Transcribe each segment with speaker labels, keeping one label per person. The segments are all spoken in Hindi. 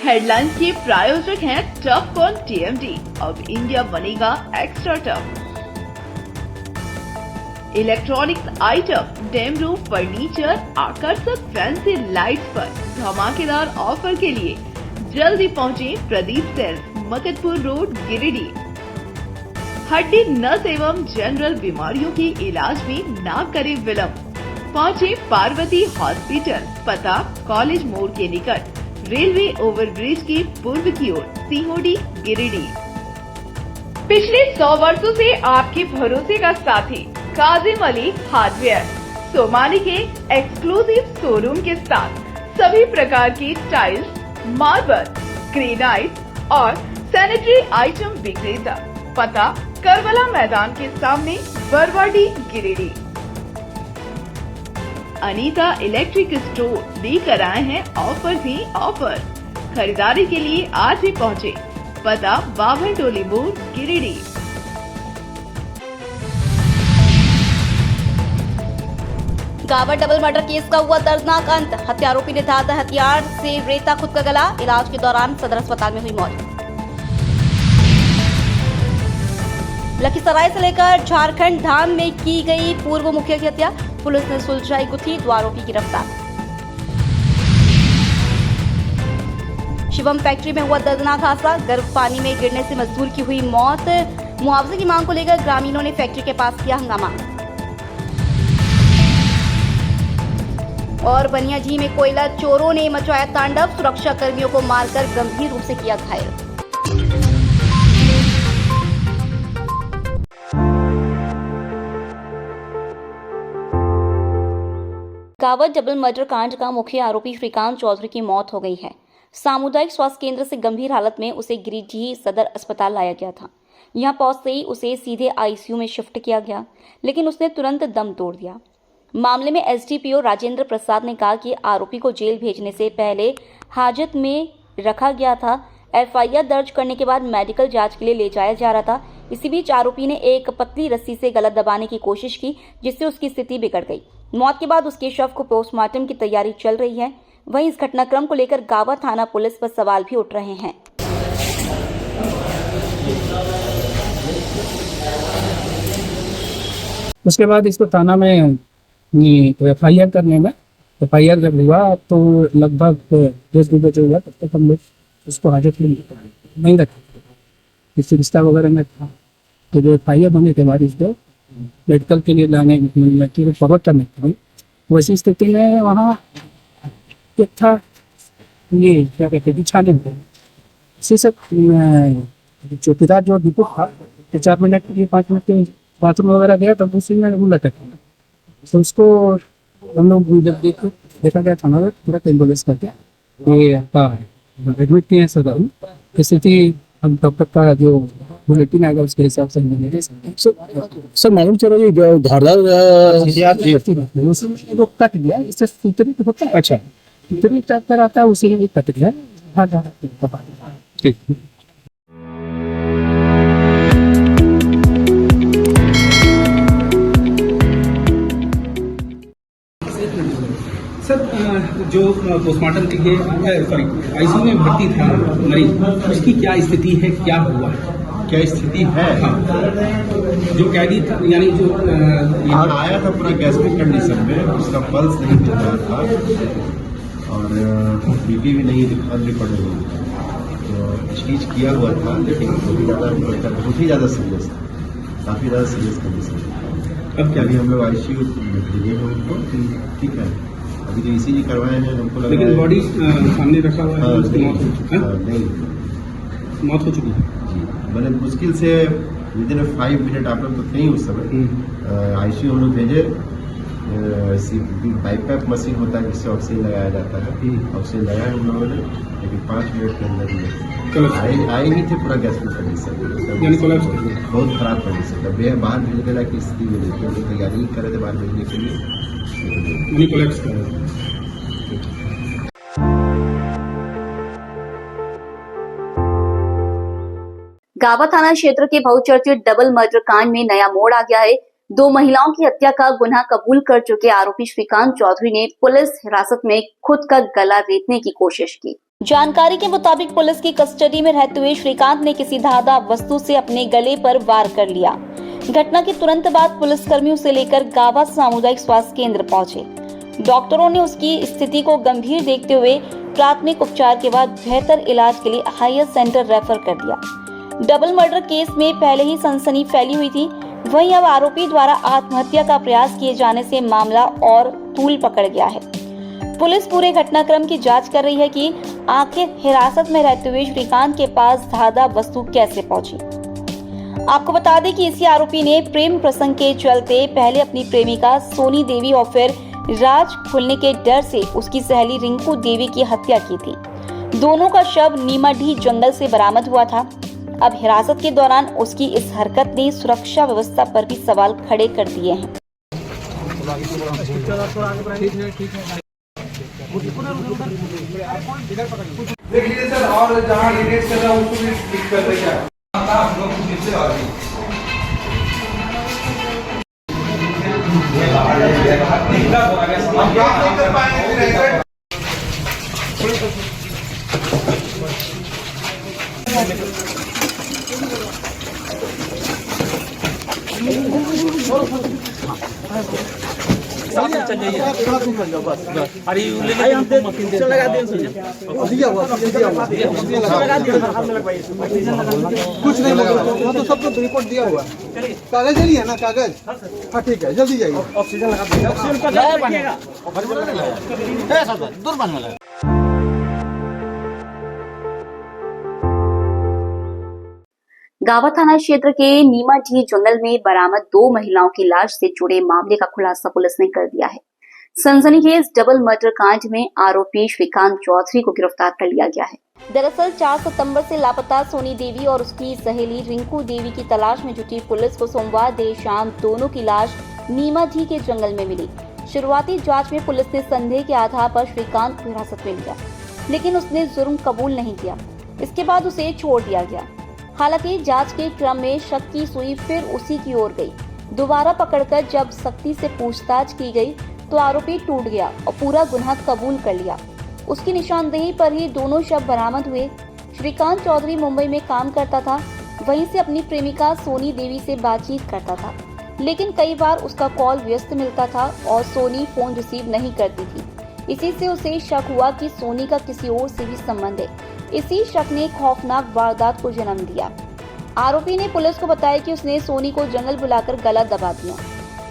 Speaker 1: हेडलाइंस के प्रायोजक हैं टफकॉन टीएमटी। अब इंडिया बनेगा extra tough. Electronics item, dam roof furniture, आकर्षक फैंसी लाइट्स पर धमाकेदार ऑफर के लिए जल्दी पहुंचे प्रदीप सेल्स, मकतपुर रोड, गिरिडीह। हड्डी, नस एवं जनरल बीमारियों के इलाज में ना करे विलंब। पहुंचे पार्वती हॉस्पिटल, पता कॉलेज मोड़ के निकट, रेलवे ओवरब्रिज के पूर्व की ओर, सीहोडी, गिरिडीह। पिछले 100 वर्षों से आपके भरोसे का साथी काजिम अली हार्डवेयर, सोमानी के एक्सक्लूसिव शोरूम के साथ सभी प्रकार की टाइल्स, मार्बल, ग्रेनाइट और सैनिटरी आइटम विक्रेता। पता करबला मैदान के सामने, बरवाडी, गिरिडीह। अनीता इलेक्ट्रिक स्टोर लेकर आए हैं ऑफर ही ऑफर। खरीदारी के लिए आज ही पहुंचे, पता बाभन टोली मोड़, गिरिडीह।
Speaker 2: गावर डबल मर्डर केस का हुआ दर्दनाक अंत। हत्या आरोपी ने धारदार हथियार से रेता खुद का गला। इलाज के दौरान सदर अस्पताल में हुई मौत। लखीसराय से लेकर झारखंड धाम में की गई पूर्व मुखिया की हत्या। पुलिस ने सुलझाई गुत्थी, 2 आरोपी गिरफ्तार। शिवम फैक्ट्री में हुआ दर्दनाक हादसा। गर्म पानी में गिरने से मजदूर की हुई मौत। मुआवजे की मांग को लेकर ग्रामीणों ने फैक्ट्री के पास किया हंगामा। और बनियाझील में कोयला चोरों ने मचाया तांडव। सुरक्षा कर्मियों को मारकर गंभीर रूप से किया घायल। गावर डबल मर्डर कांड का मुख्य आरोपी श्रीकांत चौधरी की मौत हो गई है। सामुदायिक स्वास्थ्य केंद्र से गंभीर हालत में उसे गिरिडीह सदर अस्पताल लाया गया था। यहां पहुंचते ही उसे सीधे आईसीयू में शिफ्ट किया गया, लेकिन उसने तुरंत दम तोड़ दिया। मामले में एसडीपीओ राजेंद्र प्रसाद ने कहा कि आरोपी को जेल भेजने से पहले हाजत में रखा गया था। एफआईआर दर्ज करने के बाद मेडिकल जांच के लिए ले जाया जा रहा था। इसी बीच आरोपी ने एक पतली रस्सी से गला दबाने की कोशिश की, जिससे उसकी स्थिति बिगड़ गई। मौत के बाद उसके शव को पोस्टमार्टम की तैयारी चल रही है। वहीं इस घटनाक्रम को लेकर गावर थाना पुलिस पर सवाल भी उठ रहे हैं।
Speaker 3: उसके बाद इसको थाना में एफआईआर करने में एफआईआर जब हुआ तो लगभग 10 बजे हुआ, तब तक हम लोग उसको हाजत में नहीं रखे। इससे रिश्ता वगैरह में था, तो जो एफआईआर होने के बाद इसको मेडिकल के लिए लाने में फॉरवर्ड करने की वैसी स्थिति में वहाँ एक था, ये क्या कहते हैं, छाने में इसी से चौकीदार जो डिपो था, 4 मिनट के लिए 5 मिनट के बाथरूम वगैरह गया, तब उसी में वो लटक गया। तो उसको हम लोग जब देखा गया थाना में, पूरा एम्बुलेंस करके ये आपका एडमिट किए हैं सदर। स्थिति हम डॉक्टर का जो बुलेटिन आएगा उसके हिसाब से
Speaker 4: सर मालूम चला ये धारदार
Speaker 3: कट गया, इससे वितरित होता है। अच्छा, वितरित टाइप आता है, उसी में कट गया। ठीक।
Speaker 5: सर, जो पोस्टमार्टम के लिए आईसीयू में भर्ती था मरीज, उसकी क्या स्थिति है, क्या हुआ है?
Speaker 6: क्या स्थिति है?
Speaker 5: हाँ, जो कैदी था, यानी जो
Speaker 6: यहाँ आया था पूरा गैस्ट्रिक कंडीशन में, उसका पल्स नहीं मिल रहा था और बीपी भी नहीं अनरिपोर्ट हुई, तो स्टीच किया हुआ था, लेकिन बहुत ही ज़्यादा सीरियस था, काफ़ी ज़्यादा सीरियस कंडीशन। अब क्या भी हम लोग आईसीयू भेजे हैं उनको, ठीक है। अभी तो ईसीजी करवाए हैं, हमको लगा,
Speaker 5: लेकिन बॉडी सामने रखा हुआ है, उसकी मौत हो चुकी है
Speaker 6: जी। मैंने मुश्किल से विदिन 5 मिनट, आप लोग तो थे ही उस समय, आईसीयू हम लोग भेजे। बाईपैप मशीन होता है जिससे ऑक्सीजन लगाया जाता है, ऑक्सीजन लगाया हम लोगों ने, लेकिन 5 मिनट के अंदर ही आए ही थे पूरा गैस्ट्रिक कंडीशन, बहुत खराब कंडीशन था। बाहर भेजने लायक की स्थिति में नहीं थी, तैयारी कर रहे थे बाहर भेजने के लिए।
Speaker 2: गावा थाना क्षेत्र के बहुचर्चित डबल मर्डर कांड में नया मोड़ आ गया है। 2 महिलाओं की हत्या का गुनाह कबूल कर चुके आरोपी श्रीकांत चौधरी ने पुलिस हिरासत में खुद का गला रेतने की कोशिश की। जानकारी के मुताबिक पुलिस की कस्टडी में रहते हुए श्रीकांत ने किसी धाधा वस्तु से अपने गले पर वार कर लिया। घटना के तुरंत बाद पुलिसकर्मी उसे लेकर गावा सामुदायिक स्वास्थ्य केंद्र पहुंचे। डॉक्टरों ने उसकी स्थिति को गंभीर देखते हुए प्राथमिक उपचार के बाद बेहतर इलाज के लिए हायर सेंटर रेफर कर दिया। डबल मर्डर केस में पहले ही सनसनी फैली हुई थी, वहीं अब आरोपी द्वारा आत्महत्या का प्रयास किए जाने से मामला और तूल पकड़ गया है। पुलिस पूरे घटनाक्रम की जांच कर रही है कि आखिर हिरासत में रहते हुए श्रीकांत के पास धाधा वस्तु कैसे पहुंची। आपको बता दें कि इसी आरोपी ने प्रेम प्रसंग के चलते पहले अपनी प्रेमिका सोनी देवी और फिर राज खुलने के डर से उसकी सहेली रिंकू देवी की हत्या की थी। दोनों का शव नीमाडीह जंगल से बरामद हुआ था। अब हिरासत के दौरान उसकी इस हरकत ने सुरक्षा व्यवस्था पर भी सवाल खड़े कर दिए हैं।
Speaker 7: देख लीजिए सर, और जहाँ रिलेट कर रहा है उसको भी क्लिक कर रही है। हम लोग नीचे आ रही है।
Speaker 8: कुछ नहीं लगा तो सब तो रिपोर्ट दिया हुआ है। कागज लिए ना कागज। हाँ ठीक है, जल्दी जाइए। ऑक्सीजन लगा दीजिए।
Speaker 2: गावा थाना क्षेत्र के नीमाडीह जंगल में बरामद 2 महिलाओं की लाश से जुड़े मामले का खुलासा पुलिस ने कर दिया है। सनसनीखेज डबल मर्डर कांड में आरोपी श्रीकांत चौधरी को गिरफ्तार कर लिया गया है। दरअसल 4 सितंबर से लापता सोनी देवी और उसकी सहेली रिंकू देवी की तलाश में जुटी पुलिस को सोमवार देर शाम दोनों की लाश नीमाडीह के जंगल में मिली। शुरुआती जांच में पुलिस ने संदेह के आधार पर श्रीकांत को हिरासत में लिया, लेकिन उसने जुर्म कबूल नहीं किया। इसके बाद उसे छोड़ दिया गया। हालांकि जांच के क्रम में शक की सुई फिर उसी की ओर गई। दोबारा पकड़कर जब सख्ती से पूछताछ की गई तो आरोपी टूट गया और पूरा गुनाह कबूल कर लिया। उसकी निशानदेही पर ही दोनों शव बरामद हुए। श्रीकांत चौधरी मुंबई में काम करता था, वहीं से अपनी प्रेमिका सोनी देवी से बातचीत करता था, लेकिन कई बार उसका कॉल व्यस्त मिलता था और सोनी फोन रिसीव नहीं करती थी। इसी से उसे शक हुआ कि सोनी का किसी और से भी संबंध है। इसी शक ने खौफनाक वारदात को जन्म दिया। आरोपी ने पुलिस को बताया कि उसने सोनी को जंगल बुलाकर गला दबा दिया।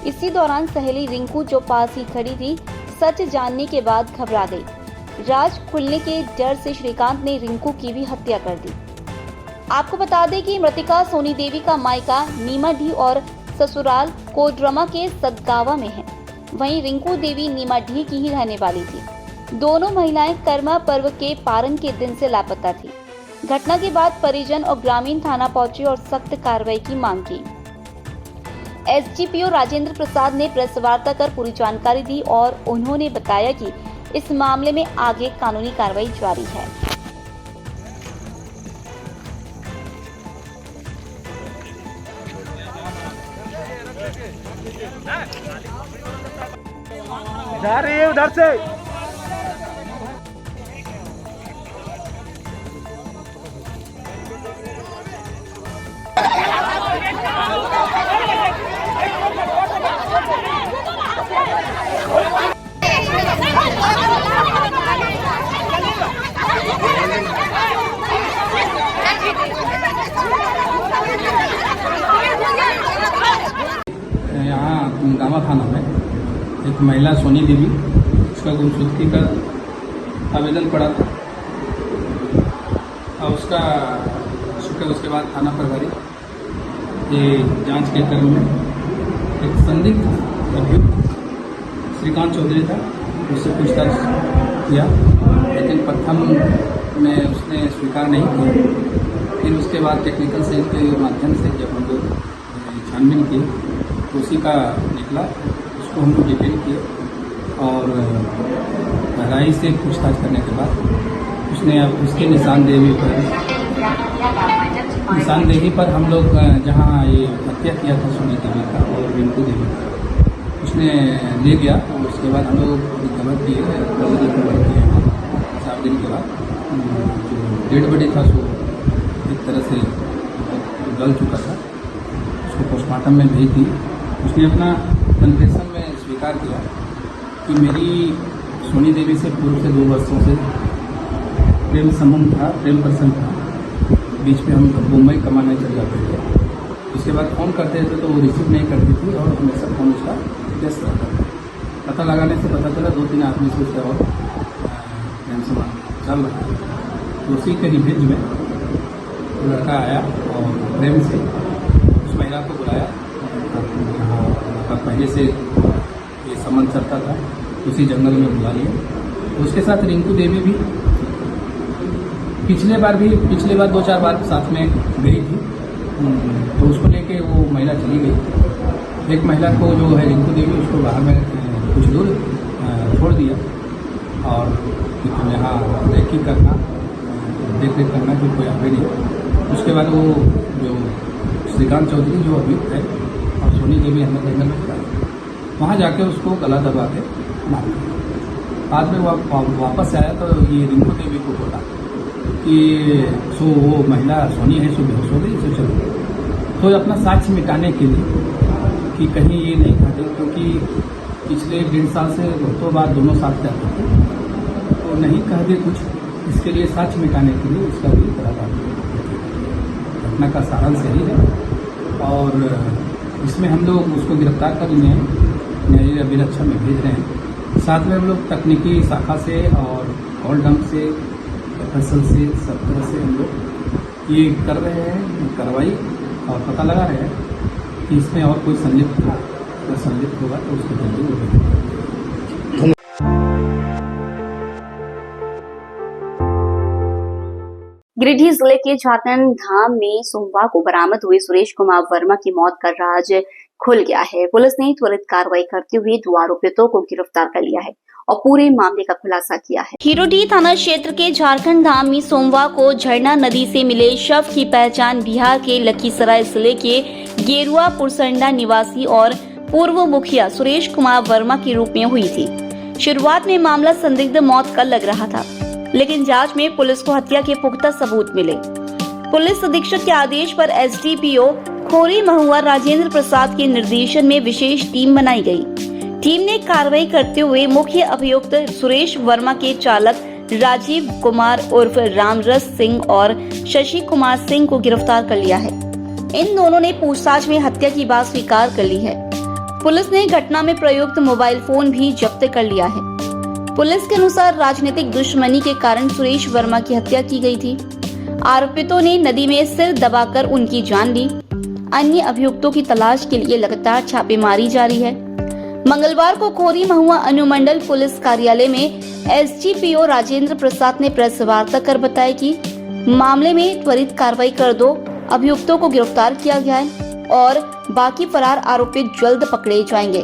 Speaker 2: इसी दौरान सहेली रिंकू जो पास ही खड़ी थी, सच जानने के बाद घबरा गई। राज खुलने के डर से श्रीकांत ने रिंकू की भी हत्या कर दी। आपको बता दें कि मृतका सोनी देवी का मायका नीमाडीह और ससुराल कोडरमा के सदगावा में है। वहीं रिंकू देवी नीमाडीह की ही रहने वाली थी। दोनों महिलाएं कर्मा पर्व के पारण के दिन से लापता थी। घटना के बाद परिजन और ग्रामीण थाना पहुंचे और सख्त कार्रवाई की मांग की। एसडीपीओ राजेंद्र प्रसाद ने प्रेस वार्ता कर पूरी जानकारी दी और उन्होंने बताया कि इस मामले में आगे कानूनी कार्रवाई जारी है।
Speaker 8: जा रही है उधर से।
Speaker 5: यहाँ गावा थाना में एक महिला सोनी देवी, उसका गुमशुदगी का आवेदन पड़ा था और उसका उसके बाद थाना प्रभारी ये जांच के क्रम में एक संदिग्ध अभियुक्त श्रीकांत चौधरी था, उससे पूछताछ किया, लेकिन प्रथम में उसने स्वीकार नहीं किया। फिर उसके बाद टेक्निकल सेल के माध्यम से जब हम लोग छानबीन किए तो उसी का निकला, उसको हम लोग डिटेल किए और गहराई से पूछताछ करने के बाद उसने अब उसके निशानदेही पर हम लोग जहाँ ये हत्या किया था सोनी देवी का और रिंकू देवी का, उसने ले गया और उसके बाद हम लोग खबर किए 7 दिन के बाद डेड बॉडी था सो एक तरह से गल चुका था, उसको पोस्टमार्टम में भेज दी। उसने अपना कन्फेशन में स्वीकार किया कि मेरी सोनी देवी से पूर्व से 2 वर्षों से प्रेम संबंध था, प्रेम प्रसंग था। बीच में हम मुंबई कमाने चले जाते थे, उसके बाद फ़ोन करते थे तो वो रिसीव नहीं करती थी और हमेशा फ़ोन उसका व्यस्त रहता था। पता लगाने से पता चला 2-3 आदमी से उससे और प्रेम संबंध चल रहा था। तो उसी के रिवेंज में वो लड़का आया और प्रेम से उस महिला को बुलाया। यहाँ पहले से ये संबंध चलता था, उसी जंगल में बुला लिया। उसके साथ रिंकू देवी भी पिछले बार 2-4 बार साथ में गई थी, तो उसको लेके वो महिला चली गई। एक महिला को जो है रिंकू देवी, उसको बाहर में कुछ दूर छोड़ दिया और तुम यहाँ देख करना कि कोई आगे नहीं। उसके बाद वो जो श्रीकांत चौधरी जो अभियुक्त है और सोनी देवी अंदर जंगल में चला, वहाँ जाके उसको गला दबा के मार दिया। बाद में वो वापस आया तो ये रिंकू देवी को बोला कि सो वो महिला सोनी है, सो बेहोश हो गई, सो चल गई। तो अपना साक्ष्य मिटाने के लिए कि कहीं ये नहीं कहा दे, क्योंकि पिछले 1.5 साल से बहुतों बार दोनों साथ रहते थे, तो नहीं कह दे कुछ, इसके लिए साक्ष्य मिटाने के लिए उसका भी करार घटना का सारांश यही है। और इसमें हम लोग उसको गिरफ्तार कर लिए हैं, न्यायिक अभिरक्षा में भेज रहे हैं। साथ में हम लोग तकनीकी शाखा से और कॉल डंप से, फसल से, सब तरह से हम लोग ये कर रहे हैं कार्रवाई और पता लगा रहे हैं कि इसमें और कोई संलिप्त था, अगर संलिप्त होगा तो उसको जल्दी होगा।
Speaker 2: गिरिडीह जिले के झारखंड धाम में सोमवार को बरामद हुए सुरेश कुमार वर्मा की मौत का राज खुल गया है। पुलिस ने त्वरित कार्रवाई करते हुए 2 आरोपितों को गिरफ्तार कर लिया है और पूरे मामले का खुलासा किया है। हीरोडीह थाना क्षेत्र के झारखंड धाम में सोमवार को झरना नदी से मिले शव की पहचान बिहार के लखीसराय जिले के गेरुआ पुरसंडा निवासी और पूर्व मुखिया सुरेश कुमार वर्मा के रूप में हुई थी। शुरुआत में मामला संदिग्ध मौत का लग रहा था, लेकिन जांच में पुलिस को हत्या के पुख्ता सबूत मिले। पुलिस अधीक्षक के आदेश पर एसडीपीओ खोरी महुआ राजेंद्र प्रसाद के निर्देशन में विशेष टीम बनाई गई। टीम ने कार्रवाई करते हुए मुख्य अभियुक्त सुरेश वर्मा के चालक राजीव कुमार उर्फ रामरस सिंह और शशि कुमार सिंह को गिरफ्तार कर लिया है। इन दोनों ने पूछताछ में हत्या की बात स्वीकार कर ली है। पुलिस ने घटना में प्रयुक्त मोबाइल फोन भी जब्त कर लिया है। पुलिस के अनुसार राजनीतिक दुश्मनी के कारण सुरेश वर्मा की हत्या की गई थी। आरोपितों ने नदी में सिर दबाकर उनकी जान ली। अन्य अभियुक्तों की तलाश के लिए लगातार छापेमारी जारी है। मंगलवार को खोरी महुआ अनुमंडल पुलिस कार्यालय में एसडीपीओ राजेंद्र प्रसाद ने प्रेस वार्ता कर बताया कि मामले में त्वरित कार्रवाई कर 2 अभियुक्तों को गिरफ्तार किया गया है और बाकी फरार आरोपी जल्द पकड़े जाएंगे।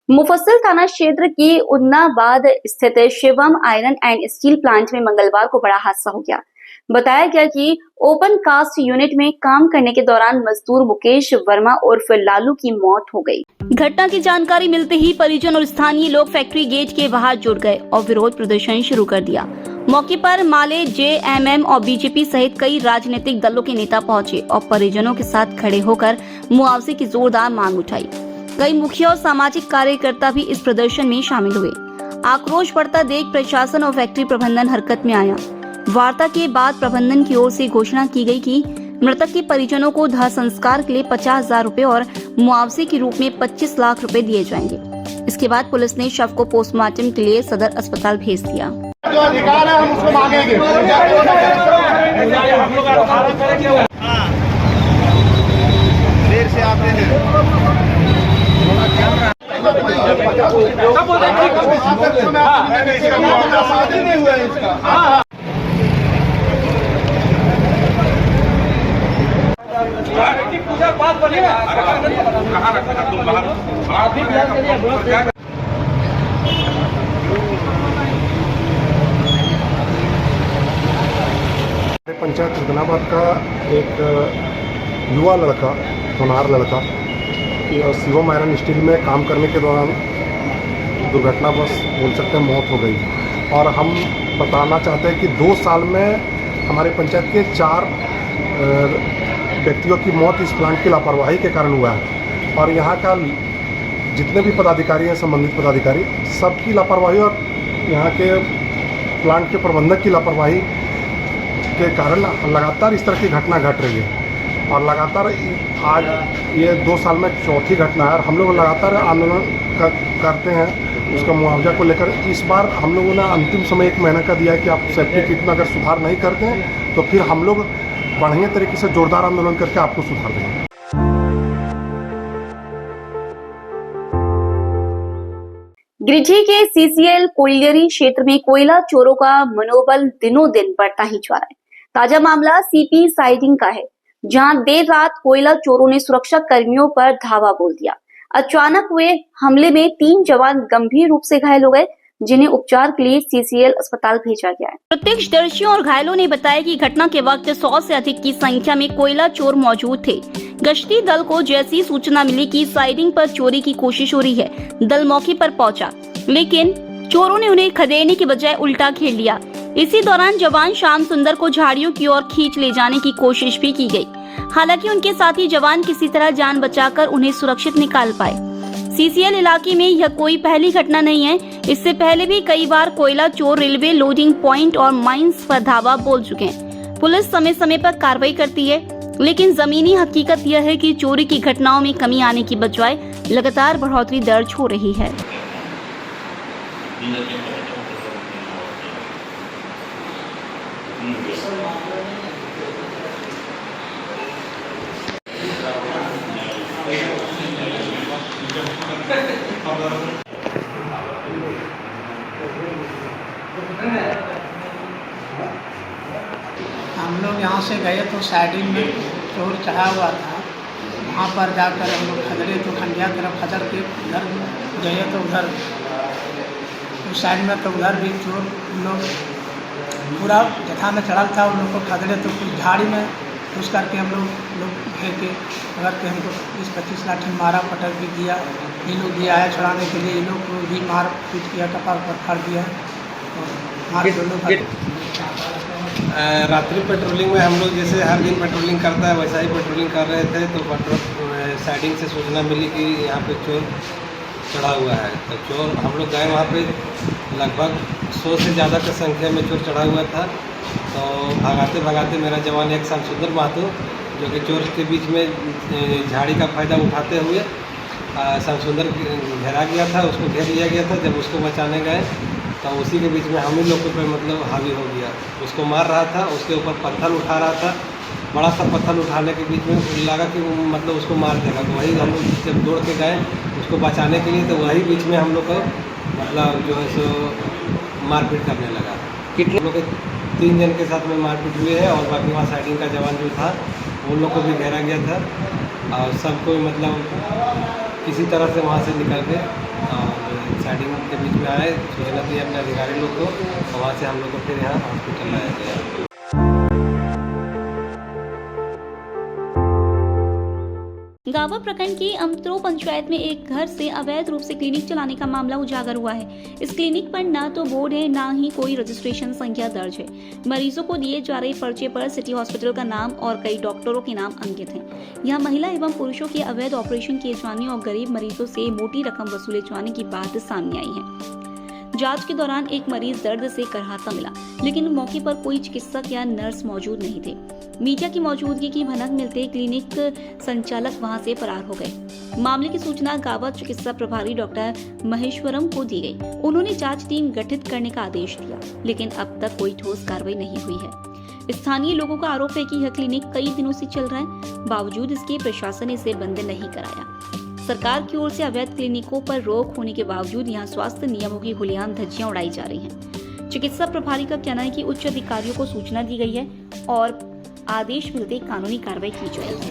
Speaker 2: मुफस्सिल थाना क्षेत्र की उन्नाबाद स्थित Shivam iron and steel plant में मंगलवार को बड़ा हादसा हो गया। बताया गया कि ओपन कास्ट यूनिट में काम करने के दौरान मजदूर मुकेश वर्मा उर्फ लालू की मौत हो गई। घटना की जानकारी मिलते ही परिजन और स्थानीय लोग फैक्ट्री गेट के बाहर जुट गए और विरोध प्रदर्शन शुरू कर दिया। मौके पर माले, जेएमएम और बीजेपी सहित कई राजनीतिक दलों के नेता पहुंचे और परिजनों के साथ खड़े होकर मुआवजे की जोरदार मांग उठाई। कई मुखिया और सामाजिक कार्यकर्ता भी इस प्रदर्शन में शामिल हुए। आक्रोश बढ़ता देख प्रशासन और फैक्ट्री प्रबंधन हरकत में आया। वार्ता के बाद प्रबंधन की ओर से घोषणा की गई कि मृतक के परिजनों को दाह संस्कार के लिए 50,000 रुपए और मुआवजे के रूप में 25 लाख रुपए दिए जाएंगे। इसके बाद पुलिस ने शव को पोस्टमार्टम के लिए सदर अस्पताल भेज दिया।
Speaker 8: जो अधिकार है हम उसको मांगेंगे। देर से आप पूजा बात बनेगा कहाँ रखा तुम बाहर
Speaker 9: पंचायत उन्नाबाद का एक युवा लड़का, होनहार लड़का, शिवम आयरन स्टील में काम करने के दौरान दुर्घटनावश बोल सकते हैं मौत हो गई। और हम बताना चाहते हैं कि 2 साल में हमारे पंचायत के 4 व्यक्तियों की मौत इस प्लांट की लापरवाही के कारण हुआ है। और यहाँ का जितने भी पदाधिकारी हैं, संबंधित पदाधिकारी, सबकी लापरवाही और यहाँ के प्लांट के प्रबंधक की लापरवाही के कारण लगातार इस तरह की घटना घट रही है। और लगातार आज ये 2 साल में चौथी घटना है। और हम लोग लगातार आंदोलन करते हैं उसका मुआवजा को लेकर। इस बार हम लोगों ने अंतिम समय 1 महीने का दिया है कि आप सेफ्टी किट में अगर सुधार नहीं करते हैं तो फिर हम लोग बढ़िया तरीके से जोरदार आंदोलन करके आपको सुधार देंगे।
Speaker 2: गिरिडीह के सीसीएल कोयलियरी क्षेत्र में कोयला चोरों का मनोबल दिनों दिन बढ़ता ही जा रहा है। ताजा मामला सीपी साइडिंग का है, जहां देर रात कोयला चोरों ने सुरक्षा कर्मियों पर धावा बोल दिया। अचानक हुए हमले में 3 जवान गंभीर रूप से घायल हो गए, जिन्हें उपचार के लिए सीसीएल अस्पताल भेजा गया है। प्रत्यक्षदर्शियों और घायलों ने बताया कि घटना के वक्त 100 से अधिक की संख्या में कोयला चोर मौजूद थे। गश्ती दल को जैसी सूचना मिली कि साइडिंग पर चोरी की कोशिश हो रही है, दल मौके पर पहुंचा, लेकिन चोरों ने उन्हें खदेड़ने के बजाय उल्टा घेर लिया। इसी दौरान जवान श्याम सुंदर को झाड़ियों की ओर खींच ले जाने की कोशिश भी की गई। हालांकि उनके साथी जवान किसी तरह जान बचाकर उन्हें सुरक्षित निकाल पाए। सीसीएल इलाके में यह कोई पहली घटना नहीं है। इससे पहले भी कई बार कोयला चोर रेलवे लोडिंग पॉइंट और माइंस पर धावा बोल चुके हैं। पुलिस समय समय पर कार्रवाई करती है, लेकिन जमीनी हकीकत यह है कि चोरी की घटनाओं में कमी आने की बजाय लगातार बढ़ोतरी दर्ज हो रही है।
Speaker 10: हम लोग यहाँ से गए तो साइडिंग में चोर चढ़ा हुआ था। वहाँ पर जाकर हम लोग खदड़े तो खंडिया तरफ खदड़ के उधर गए तो उधर उस साइड में तो उधर भी चोर लोग पूरा जथा में चढ़ा था। उन लोग को खदड़े तो कुछ झाड़ी में घुस करके हम लोग घेर के अगर के हमको 20-25 लाठी मारा, पटक भी दिया। ये लोग भी आया छुड़ाने के लिए, ये लोग को भी मार पीट किया, कपाल पर फाड़ दिया।
Speaker 5: रात्रि पेट्रोलिंग में हम लोग जैसे हर दिन पेट्रोलिंग करता है वैसा ही पेट्रोलिंग कर रहे थे तो साइडिंग से सूचना मिली कि यहाँ पे चोर चढ़ा हुआ है। तो चोर हम लोग गए वहाँ पे, लगभग 100 से ज़्यादा की संख्या में चोर चढ़ा हुआ था। तो भगाते भगाते मेरा जवान एक श्याम सुंदर महतो, जो कि चोर के बीच में झाड़ी का फ़ायदा उठाते हुए श्याम सुंदर घेरा गया था, उसको घेर लिया गया था। जब उसको बचाने गए तो उसी के बीच में हम ही लोगों पर मतलब हावी हो गया। उसको मार रहा था, उसके ऊपर पत्थर उठा रहा था। बड़ा सा पत्थर उठाने के बीच में लगा कि वो मतलब उसको मार देगा। तो वही हम लोग जब दौड़ के गए उसको बचाने के लिए, तो वही बीच में हम लोग को मतलब जो है सो मारपीट करने लगा। कितने लोग 3 जन के साथ में मारपीट हुए है और बाकी वहाँ साइडिंग का जवान जो था उन लोग को भी घेरा गया था। और सबको मतलब किसी तरह से वहाँ से निकल के और साइडिंग के बीच में आए, सूचना दी अपने अधिकारी लोग को, और वहाँ से हम लोग को फिर यहाँ हॉस्पिटल लाया गया।
Speaker 2: गावा प्रखंड की अमत्रो पंचायत में एक घर से अवैध रूप से क्लिनिक चलाने का मामला उजागर हुआ है। इस क्लिनिक पर न तो बोर्ड है, न ही कोई रजिस्ट्रेशन संख्या दर्ज है। मरीजों को दिए जा रहे पर्चे पर सिटी हॉस्पिटल का नाम और कई डॉक्टरों के नाम अंकित हैं। यहाँ महिला एवं पुरुषों के अवैध ऑपरेशन किए जाने और गरीब मरीजों से मोटी रकम वसूले जाने की बात सामने आई है। जांच के दौरान एक मरीज दर्द से कराहता मिला, लेकिन मौके पर कोई चिकित्सक या नर्स मौजूद नहीं थे। मीडिया की मौजूदगी की भनक मिलते क्लिनिक संचालक वहां से फरार हो गए। मामले की सूचना गावा चिकित्सा प्रभारी डॉक्टर महेश्वरम को दी गई। उन्होंने जांच टीम गठित करने का आदेश दिया, लेकिन अब तक कोई ठोस कार्रवाई नहीं हुई है। स्थानीय लोगों का आरोप है कि यह क्लिनिक कई दिनों से चल रहा है, बावजूद इसके प्रशासन ने इसे बंद नहीं कराया। सरकार की ओर से अवैध क्लिनिकों पर रोक होने के बावजूद यहाँ स्वास्थ्य नियमों की खुलेआम धज्जियां उड़ाई जा रही हैं। चिकित्सा प्रभारी का कहना है कि उच्च अधिकारियों को सूचना दी गई है और आदेश मिलते कानूनी कार्रवाई की जाएगी।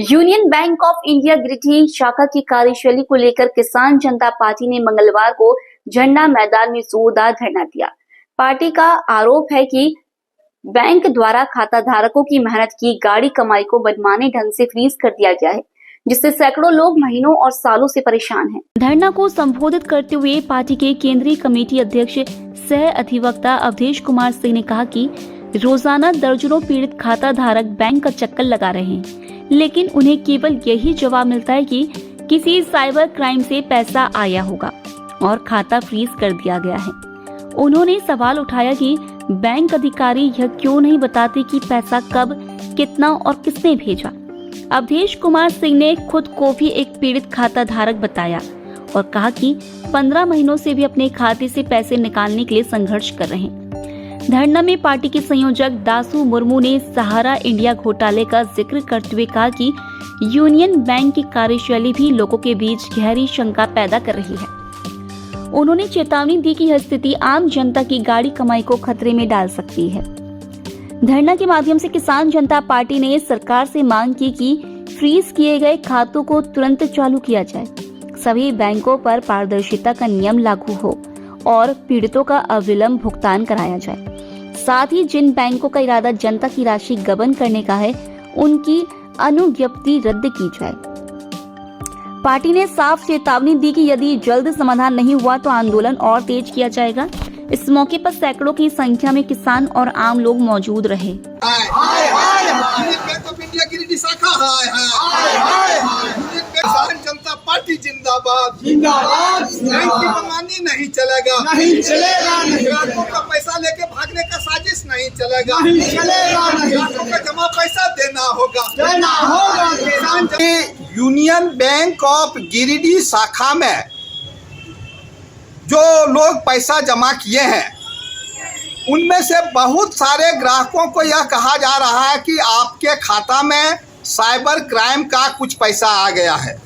Speaker 2: Union bank of India Giridih शाखा की कार्यशैली को लेकर किसान जनता पार्टी ने मंगलवार को झंडा मैदान में जोरदार धरना दिया। पार्टी का आरोप है कि बैंक द्वारा खाता धारकों की मेहनत की गाड़ी कमाई को मनमाने ढंग से फ्रीज कर दिया गया है, जिससे सैकड़ों लोग महीनों और सालों से परेशान हैं। धरना को संबोधित करते हुए पार्टी के केंद्रीय कमेटी अध्यक्ष सह अधिवक्ता अवधेश कुमार सिंह ने कहा कि रोजाना दर्जनों पीड़ित खाता धारक बैंक का चक्कर लगा रहे हैं, लेकिन उन्हें केवल यही जवाब मिलता है कि किसी साइबर क्राइम से पैसा आया होगा और खाता फ्रीज कर दिया गया है। उन्होंने सवाल उठाया कि बैंक अधिकारी यह क्यों नहीं बताते कि पैसा कब, कितना और किसने भेजा। अवधेश कुमार सिंह ने खुद को भी एक पीड़ित खाता धारक बताया और कहा कि 15 महीनों से भी अपने खाते से पैसे निकालने के लिए संघर्ष कर रहे हैं। धरना में पार्टी के संयोजक दासू मुर्मू ने सहारा इंडिया घोटाले का जिक्र करते हुए कहा कि यूनियन बैंक की कार्यशैली भी लोगों के बीच गहरी शंका पैदा कर रही है। उन्होंने चेतावनी दी कि यह स्थिति आम जनता की गाड़ी कमाई को खतरे में डाल सकती है। धरना के माध्यम से किसान जनता पार्टी ने सरकार से मांग की कि फ्रीज किए गए खातों को तुरंत चालू किया जाए, सभी बैंकों पर पारदर्शिता का नियम लागू हो और पीड़ितों का अविलंब भुगतान कराया जाए। साथ ही जिन बैंकों का इरादा जनता की राशि गबन करने का है, उनकी अनुज्ञप्ति रद्द की जाए। पार्टी ने साफ चेतावनी दी कि यदि जल्द समाधान नहीं हुआ तो आंदोलन और तेज किया जाएगा। इस मौके पर सैकड़ों की संख्या में किसान और आम लोग मौजूद रहे।
Speaker 8: बैंक ऑफ इंडिया गिरिडीह शाखा किसान जनता पार्टी जिंदाबाद जिंदाबाद। बैंक की मनमानी नहीं चलेगा, नहीं चलेगा। ग्राहकों का पैसा लेके भागने का साजिश नहीं चलेगा, नहीं चलेगा। ग्राहकों का जमा पैसा देना होगा, देना होगा। किसान यूनियन बैंक ऑफ गिरिडीह शाखा में जो लोग पैसा जमा किए हैं, उनमें से बहुत सारे ग्राहकों को यह कहा जा रहा है कि आपके खाता में साइबर क्राइम का कुछ पैसा आ गया है,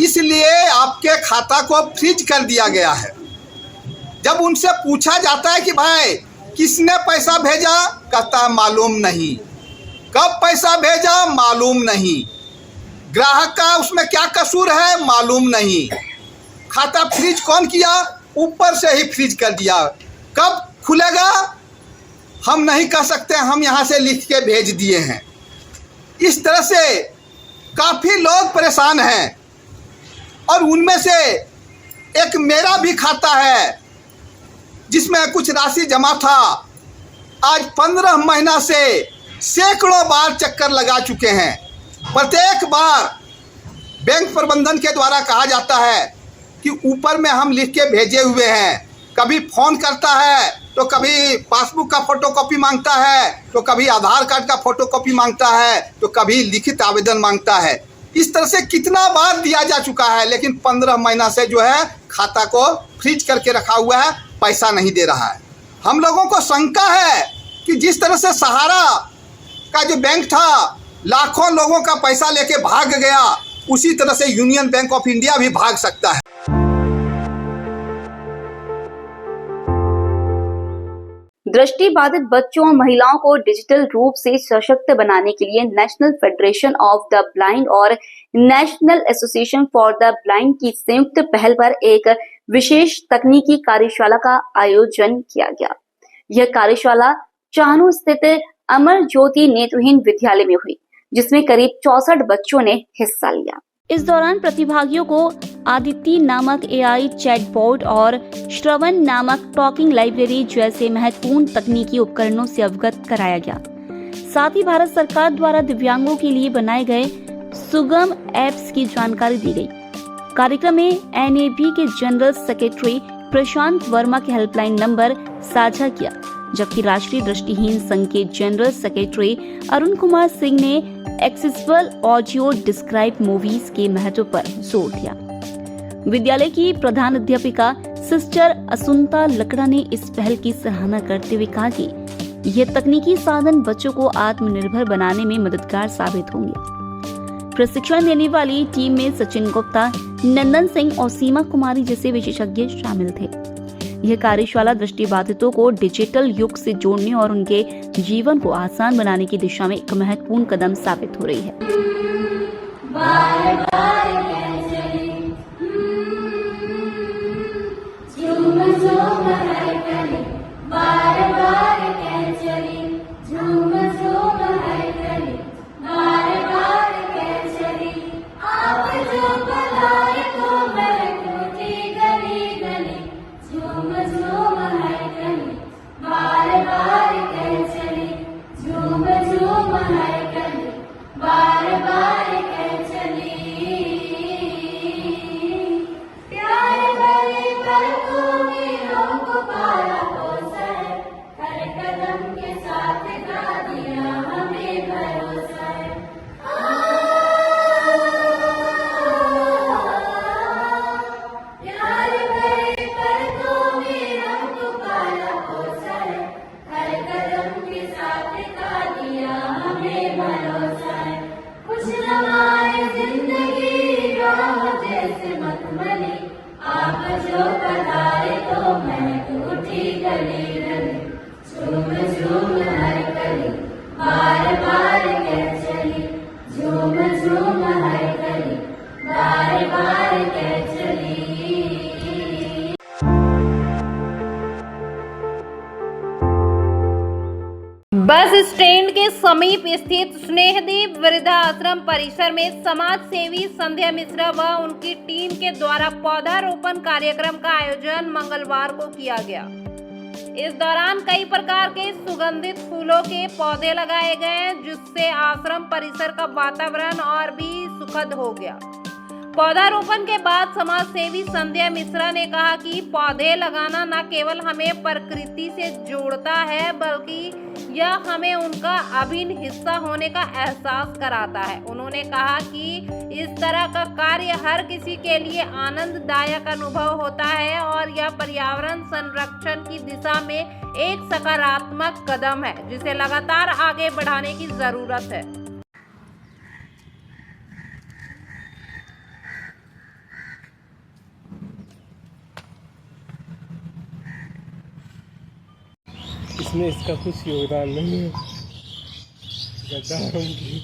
Speaker 8: इसलिए आपके खाता को फ्रीज कर दिया गया है। जब उनसे पूछा जाता है कि भाई किसने पैसा भेजा, कहता है मालूम नहीं। कब पैसा भेजा, मालूम नहीं। ग्राहक का उसमें क्या कसूर है, मालूम नहीं। खाता फ्रीज कौन किया, ऊपर से ही फ्रीज कर दिया। कब खुलेगा हम नहीं कह सकते, हम यहाँ से लिख के भेज दिए हैं। इस तरह से काफ़ी लोग परेशान हैं और उनमें से एक मेरा भी खाता है जिसमें कुछ राशि जमा था। आज 15 महीना से सैकड़ों बार चक्कर लगा चुके हैं। प्रत्येक बार बैंक प्रबंधन के द्वारा कहा जाता है कि ऊपर में हम लिख के भेजे हुए हैं। कभी फ़ोन करता है तो कभी पासबुक का फोटोकॉपी मांगता है, तो कभी आधार कार्ड का फोटोकॉपी मांगता है, तो कभी लिखित आवेदन मांगता है। इस तरह से कितना बार दिया जा चुका है, लेकिन 15 महीना से जो है खाता को फ्रीज करके रखा हुआ है, पैसा नहीं दे रहा है। हम लोगों को शंका है कि जिस तरह से सहारा का जो बैंक था लाखों लोगों का पैसा लेके भाग गया, उसी तरह से यूनियन बैंक ऑफ इंडिया भी भाग सकता है।
Speaker 2: दृष्टिबाधित बच्चों और महिलाओं को डिजिटल रूप से सशक्त बनाने के लिए national federation of the blind और national association for the blind की संयुक्त पहल पर एक विशेष तकनीकी कार्यशाला का आयोजन किया गया। यह कार्यशाला चाहनू स्थित अमर ज्योति नेत्रहीन विद्यालय में हुई, जिसमें करीब 64 बच्चों ने हिस्सा लिया। इस दौरान प्रतिभागियों को आदित्य नामक एआई चैटबॉट और श्रवण नामक टॉकिंग लाइब्रेरी जैसे महत्वपूर्ण तकनीकी उपकरणों से अवगत कराया गया। साथ ही भारत सरकार द्वारा दिव्यांगों के लिए बनाए गए सुगम ऐप्स की जानकारी दी गई। कार्यक्रम में एनएबी के जनरल सेक्रेटरी प्रशांत वर्मा के हेल्पलाइन नंबर साझा किया, जबकि राष्ट्रीय दृष्टिहीन संघ के जनरल सेक्रेटरी अरुण कुमार सिंह ने एक्सेसिबल ऑडियो डिस्क्राइब मूवीज के महत्व पर जोर दिया। विद्यालय की प्रधान अध्यापिका सिस्टर असुंता लकड़ा ने इस पहल की सराहना करते हुए कहा कि यह तकनीकी साधन बच्चों को आत्मनिर्भर बनाने में मददगार साबित होंगे। प्रशिक्षण देने वाली टीम में सचिन गुप्ता, नंदन सिंह और सीमा कुमारी जैसे विशेषज्ञ शामिल थे। यह कार्यशाला दृष्टिबाधितों को डिजिटल युग से जोड़ने और उनके जीवन को आसान बनाने की दिशा में एक महत्वपूर्ण कदम साबित हो रही
Speaker 11: बस स्टैंड के समीप स्थित स्नेहदीप वृद्धाश्रम परिसर में समाज सेवी संध्या मिश्रा व उनकी टीम के द्वारा पौधारोपण कार्यक्रम का आयोजन मंगलवार को किया गया। इस दौरान कई प्रकार के सुगंधित फूलों के पौधे लगाए गए, जिससे आश्रम परिसर का वातावरण और भी सुखद हो गया। पौधारोपण के बाद समाज सेवी संध्या मिश्रा ने कहा कि पौधे लगाना न केवल हमें प्रकृति से जोड़ता है, बल्कि यह हमें उनका अभिन्न हिस्सा होने का एहसास कराता है। उन्होंने कहा कि इस तरह का कार्य हर किसी के लिए आनंददायक अनुभव होता है और यह पर्यावरण संरक्षण की दिशा में एक सकारात्मक कदम है, जिसे लगातार आगे बढ़ाने की जरूरत है।
Speaker 3: इसमें इसका कुछ योगदान नहीं है। गद्दारों की